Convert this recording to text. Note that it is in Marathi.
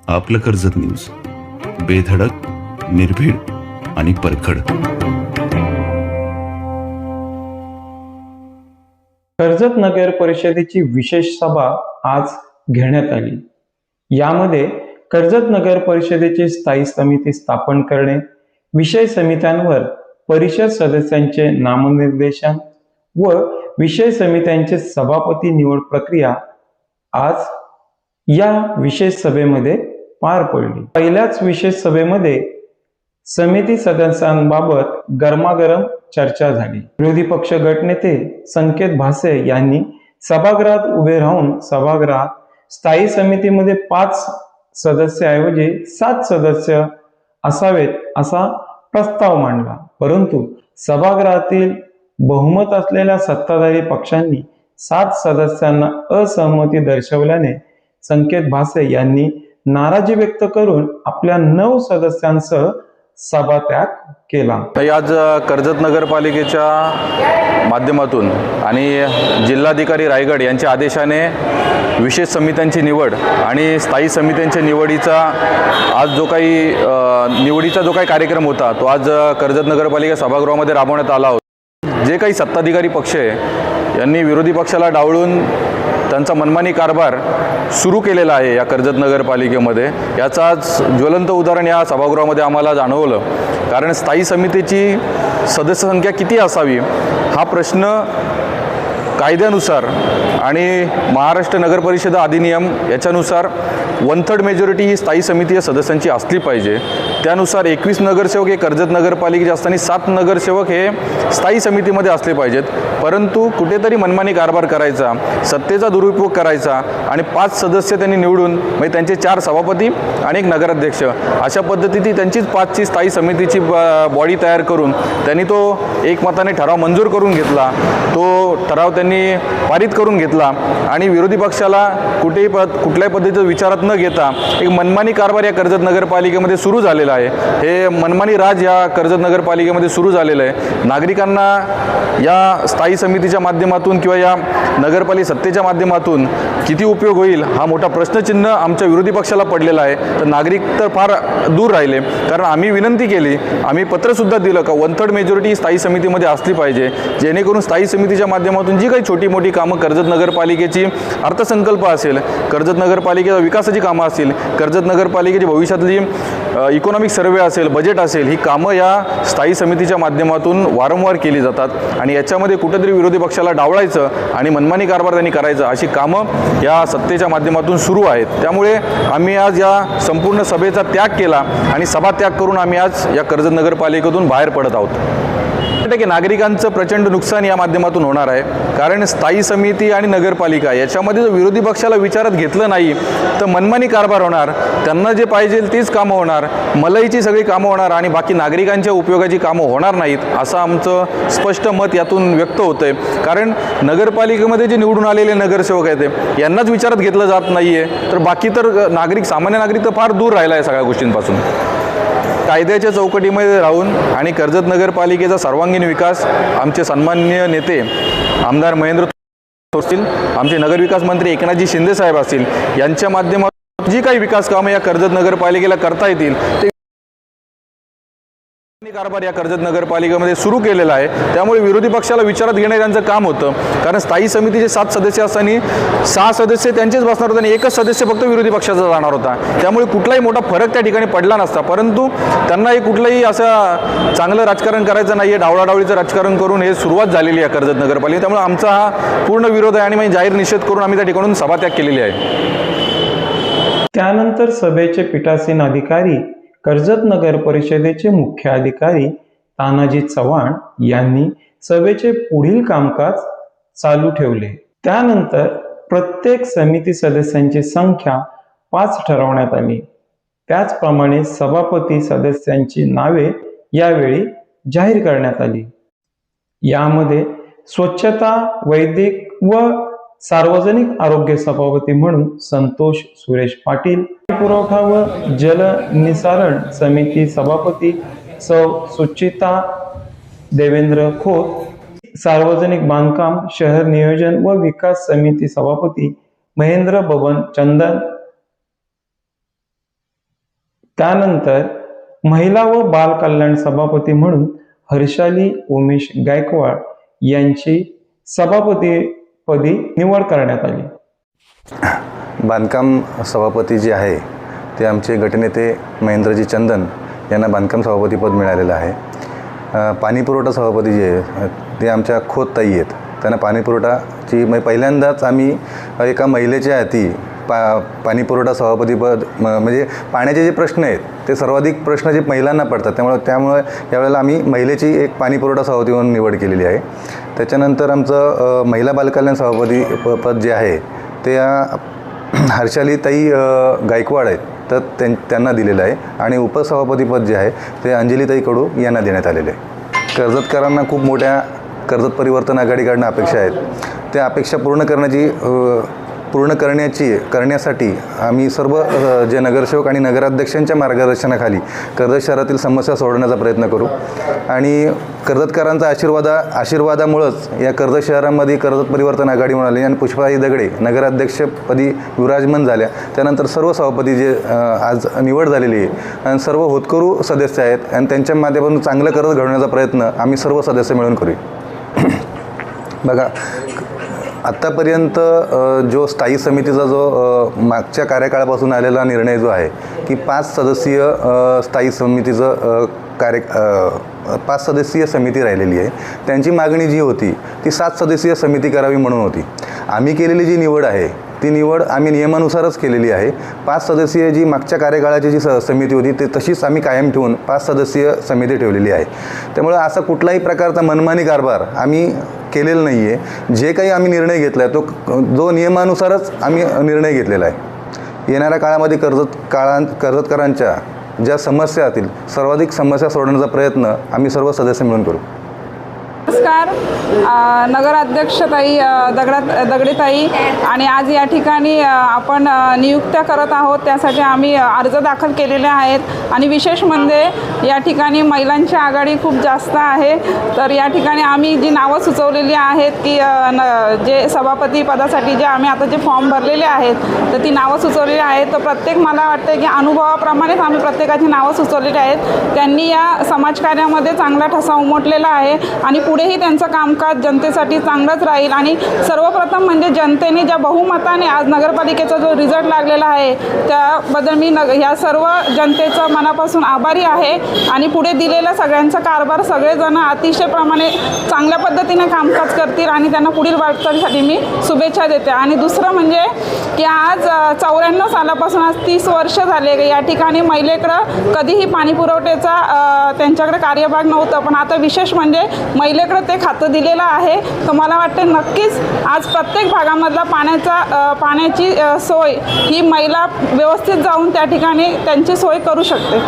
आपलं कर्जत न्यूज, बेधडक, निर्भीड आणि परखड. कर्जत नगर परिषदेची विशेष सभा आज घेण्यात आली. यामध्ये कर्जत नगर परिषदेची स्थायी समिती स्थापन करणे, विषय समित्यांवर परिषद सदस्यांचे नामनिर्देशन व विषय समित्यांचे सभापती निवड प्रक्रिया आज या विशेष सभेमध्ये पार पडली. पहिल्याच विशेष सभेमध्ये समिती सदस्यांबाबत गरमागरम चर्चा झाली. विरोधी पक्ष गटनेते संकेत भासे यांनी सभागृहात उभे राहून सभागृहात स्थायी समितीमध्ये 5 सदस्याऐवजी 7 सदस्य असावेत असा प्रस्ताव मांडला. परंतु सभागृहातील बहुमत असलेल्या सत्ताधारी पक्षांनी 7 सदस्यांना असहमती दर्शवल्याने संकेत भासे यांनी नाराजी व्यक्त करून आपल्या 9 सदस्यांसह सभात्याग केला. आज कर्जत नगरपालिकेच्या माध्यमातून आणि जिल्हाधिकारी रायगड यांच्या आदेशाने विशेष समित्यांची निवड आणि स्थायी समित्यांच्या निवडीचा आज जो काही कार्यक्रम होता तो आज कर्जत नगरपालिका सभागृहामध्ये राबवण्यात आला होता. जे काही सत्ताधिकारी पक्ष आहे यांनी विरोधी पक्षाला डावळून त्यांचा मनमानी कारभार सुरू केलेला आहे या कर्जत नगरपालिकेमध्ये, याचं आज ज्वलंत उदाहरण या सभागृहामध्ये आम्हाला जाणवलं. कारण स्थायी समितीची सदस्य संख्या किती असावी हा प्रश्न कायद्यानुसार आणि महाराष्ट्र नगर परिषद अधिनियम याच्यानुसार 1/3 मेजॉरिटी ही स्थायी समिती या सदस्यांची असली पाहिजे. त्यानुसार 21 नगरसेवक हे कर्जत नगरपालिकेचे असताना 7 नगरसेवक हे स्थायी समितीमध्ये असले पाहिजेत. परंतु कुठेतरी मनमानी कारभार करायचा, सत्तेचा दुरुपयोग करायचा आणि 5 सदस्य त्यांनी निवडून म्हणजे त्यांचे 4 सभापती आणि 1 नगराध्यक्ष अशा पद्धतीने त्यांचीच 5ची स्थायी समितीची बॉडी तयार करून त्यांनी तो एकमताने ठराव मंजूर करून घेतला. तो ठराव त्यांनी पारित करून घेतला आणि विरोधी पक्षाला कुठल्याही पद्धतीचा विचारात न घेता एक मनमानी कारभार या कर्जत नगरपालिकेमध्ये सुरू झालेला आहे. हे मनमानी राज या कर्जत नगरपालिकेमध्ये सुरू झालेलं आहे. नागरिकांना या स्थायी समितीच्या माध्यमातून किंवा या नगरपालिका सत्तेच्या माध्यमातून किती उपयोग होईल हा मोठा प्रश्नचिन्ह आमच्या विरोधी पक्षाला पडलेला आहे. तर नागरिक तर फार दूर राहिले. कारण आम्ही विनंती केली, आम्ही पत्रसुद्धा दिलं का 1/3 मेजॉरिटी स्थायी समितीमध्ये असली पाहिजे, जेणेकरून स्थायी समितीच्या माध्यमातून जी काही छोटी मोठी कामं कर्जत नगरपालिकेची अर्थसंकल्प असेल, कर्जत नगरपालिकेचा विकासाची कामं असतील, कर्जत नगरपालिकेची भविष्यातली इकॉनॉमिक सर्वे असेल, बजेट असेल, ही कामं या स्थायी समितीच्या माध्यमातून वारंवार केली जातात. आणि याच्यामध्ये कुठेतरी विरोधी पक्षाला डावळायचं आणि मनमानी कारभार त्यांनी करायचं अशी कामं या सत्तेच्या माध्यमातून सुरू आहेत. त्यामुळे आम्ही आज या संपूर्ण सभेचा त्याग केला आणि सभात्याग करून आम्ही आज या कर्जत नगरपालिकेतून बाहेर पडत आहोत. की नागरिकांचं प्रचंड नुकसान या माध्यमातून होणार आहे. कारण स्थायी समिती आणि नगरपालिका याच्यामध्ये जर विरोधी पक्षाला विचारात घेतलं नाही तर मनमानी कारभार होणार, त्यांना जे पाहिजे तीच कामं होणार, मलईची सगळी कामं होणार आणि बाकी नागरिकांच्या उपयोगाची कामं होणार नाहीत असं आमचं स्पष्ट मत यातून व्यक्त होतं आहे. कारण नगरपालिकेमध्ये जे निवडून आलेले नगरसेवक आहेत यांनाच विचारात घेतलं जात नाही आहे, तर बाकी तर सामान्य नागरिक तर फार दूर राहिला आहे सगळ्या गोष्टींपासून. कायद्याच्या चौकटीमध्ये राहून आणि कर्जत नगरपालिकेचा सर्वांगीण विकास आमचे सन्माननीय नेते आमदार महेंद्र असतील, आमचे नगरविकास मंत्री एकनाथजी शिंदे साहेब असतील, यांच्या माध्यमातून जी काही विकास कामं या कर्जत नगरपालिकेला करता येतील ते कारभार या कर्जत नगरपालिकेमध्ये सुरू केलेला आहे. त्यामुळे विरोधी पक्षाला विचारात घेणे त्यांचं काम होतं. कारण स्थायी समितीचे 7 सदस्य असताना 6 सदस्य त्यांचेच बसणार होते आणि 1च सदस्य फक्त विरोधी पक्षाचा जाणार होता. त्यामुळे कुठलाही मोठा फरक त्या ठिकाणी पडला नसता. परंतु त्यांनाही कुठलंही असं चांगलं राजकारण करायचं नाही आहे, डावळाडावळीचं राजकारण करून हे सुरुवात झालेली आहे कर्जत नगरपालिका. त्यामुळे आमचा हा पूर्ण विरोध आहे आणि म्हणजे जाहीर निषेध करून आम्ही त्या ठिकाणून सभात्याग केलेली आहे. त्यानंतर सभेचे पीठासीन अधिकारी कर्जत नगर परिषदेचे मुख्य अधिकारी तानाजी चव्हाण यांनी सभेचे पुढील कामकाज चालू ठेवले. त्यानंतर प्रत्येक समिती सदस्यांची संख्या 5 ठरवण्यात आली. त्याचप्रमाणे सभापती सदस्यांची नावे यावेळी जाहीर करण्यात आली. यामध्ये स्वच्छता, वैदिक व सार्वजनिक आरोग्य सभापती म्हणून संतोष सुरेश पाटील, पुरवठा व जलनिसारण समिती सभापती सौ सुचिता देवेंद्र खोत, सार्वजनिक बांधकाम, शहर नियोजन व विकास समिती सभापती महेंद्र बबन चंदन, त्यानंतर महिला व बाल कल्याण सभापती म्हणून हर्षाली उमेश गायकवाड यांची सभापतीपदी निवड करण्यात आली. बांधकाम सभापती जे आहे ते आमचे गटनेते महेंद्रजी चंदन यांना बांधकाम सभापतीपद मिळालेलं आहे. पाणीपुरवठा सभापती जे आहे ते आमच्या खोत ताई आहेत. त्यांना पाणीपुरवठाची पहिल्यांदाच आम्ही एका महिलेच्या हाती पाणीपुरवठा सभापतीपद म्हणजे पाण्याचे जे प्रश्न आहेत ते सर्वाधिक प्रश्न जे महिलांना पडतात त्यामुळे यावेळेला आम्ही महिलेची एक पाणीपुरवठा सभापती म्हणून निवड केलेली आहे. त्याच्यानंतर आमचं महिला बालकल्याण सभापती पद जे आहे ते हर्षालीताई गायकवाड आहेत तर त्यांना दिलेलं आहे आणि उपसभापतीपद जे आहे ते अंजलीताई कडू यांना देण्यात आलेले आहे. कर्जतकरांना खूप मोठ्या कर्जत परिवर्तन आघाडीकडून अपेक्षा आहेत. त्या अपेक्षा पूर्ण करण्यासाठी आम्ही सर्व जे नगरसेवक आणि नगराध्यक्षांच्या मार्गदर्शनाखाली कर्जत शहरातील समस्या सोडवण्याचा प्रयत्न करू आणि कर्जतकरांचा आशीर्वादामुळंच या कर्जत शहरामध्ये कर्जत परिवर्तन आघाडी म्हणून आली आणि पुष्पाताई दगडे नगराध्यक्षपदी विराजमान झाल्या. त्यानंतर सर्व सभापती जे आज निवड झालेली आहे आणि सर्व होतकरू सदस्य आहेत आणि त्यांच्या माध्यमातून चांगलं कर्ज घडवण्याचा प्रयत्न आम्ही सर्व सदस्य मिळून करू. बघा, आत्तापर्यंत जो स्थायी समितीचा जो मागच्या कार्यकाळापासून आलेला निर्णय जो आहे की 5 सदस्यीय स्थायी समितीचं 5 सदस्यीय समिती राहिलेली आहे. त्यांची मागणी जी होती ती 7 सदस्यीय समिती करावी म्हणून होती. आम्ही केलेली जी निवड आहे ती निवड आम्ही नियमानुसारच केलेली आहे. 5 सदस्यीय जी मागच्या कार्यकाळाची जी समिती होती ते तशीच आम्ही कायम ठेवून 5 सदस्यीय समिती ठेवलेली आहे. त्यामुळे असा कुठलाही प्रकारचा मनमानी कारभार आम्ही केलेला नाही आहे. जे काही आम्ही निर्णय घेतला आहे जो नियमानुसारच आम्ही निर्णय घेतलेला आहे. येणाऱ्या काळामध्ये कर्जतकरांच्या ज्या समस्या असतील सर्वाधिक समस्या सोडवण्याचा प्रयत्न आम्ही सर्व सदस्य मिळून करू. नमस्कार. नगराध्यक्षताई दगडेताई आणि आज या ठिकाणी आपण नियुक्त्या करत आहोत. त्यासाठी आम्ही अर्ज दाखल केलेले आहेत आणि विशेष म्हणजे या ठिकाणी महिलांची आघाडी खूप जास्त आहे. तर या ठिकाणी आम्ही जी नावं सुचवलेली आहेत की जे सभापती पदासाठी जे आम्ही आता जे फॉर्म भरलेले आहेत तर ती नावं सुचवलेली आहेत. तर प्रत्येक मला वाटतं की अनुभवाप्रमाणेच आम्ही प्रत्येकाची नावं सुचवलेली आहेत. त्यांनी या समाजकार्यामध्ये चांगला ठसा उमटलेला आहे आणि पुढेही त्यांचं कामकाज जनतेसाठी चांगलंच राहील. आणि सर्वप्रथम म्हणजे जनतेने ज्या बहुमताने आज नगरपालिकेचा जो रिझल्ट लागलेला आहे त्याबद्दल मी ह्या सर्व जनतेचं मनापासून आभारी आहे. आणि पुढे दिलेला सगळ्यांचा कारभार सगळेजण अतिशय प्रमाणे चांगल्या पद्धतीने कामकाज करतील आणि त्यांना पुढील वाटचालीसाठी मी शुभेच्छा देते. आणि दुसरं म्हणजे की आज 94 सालापासून आज 30 वर्ष झाले या ठिकाणी महिलेकडं कधीही पाणी पुरवठ्याचा त्यांच्याकडे कार्यभाग नव्हतं. पण आता विशेष म्हणजे महिलेकडे ते खातं दिलेलं आहे. तर मला वाटते नक्कीच आज प्रत्येक भागामधला पाण्याची सोय ही महिला व्यवस्थित जाऊन त्या ठिकाणी त्यांची सोय करू शकते.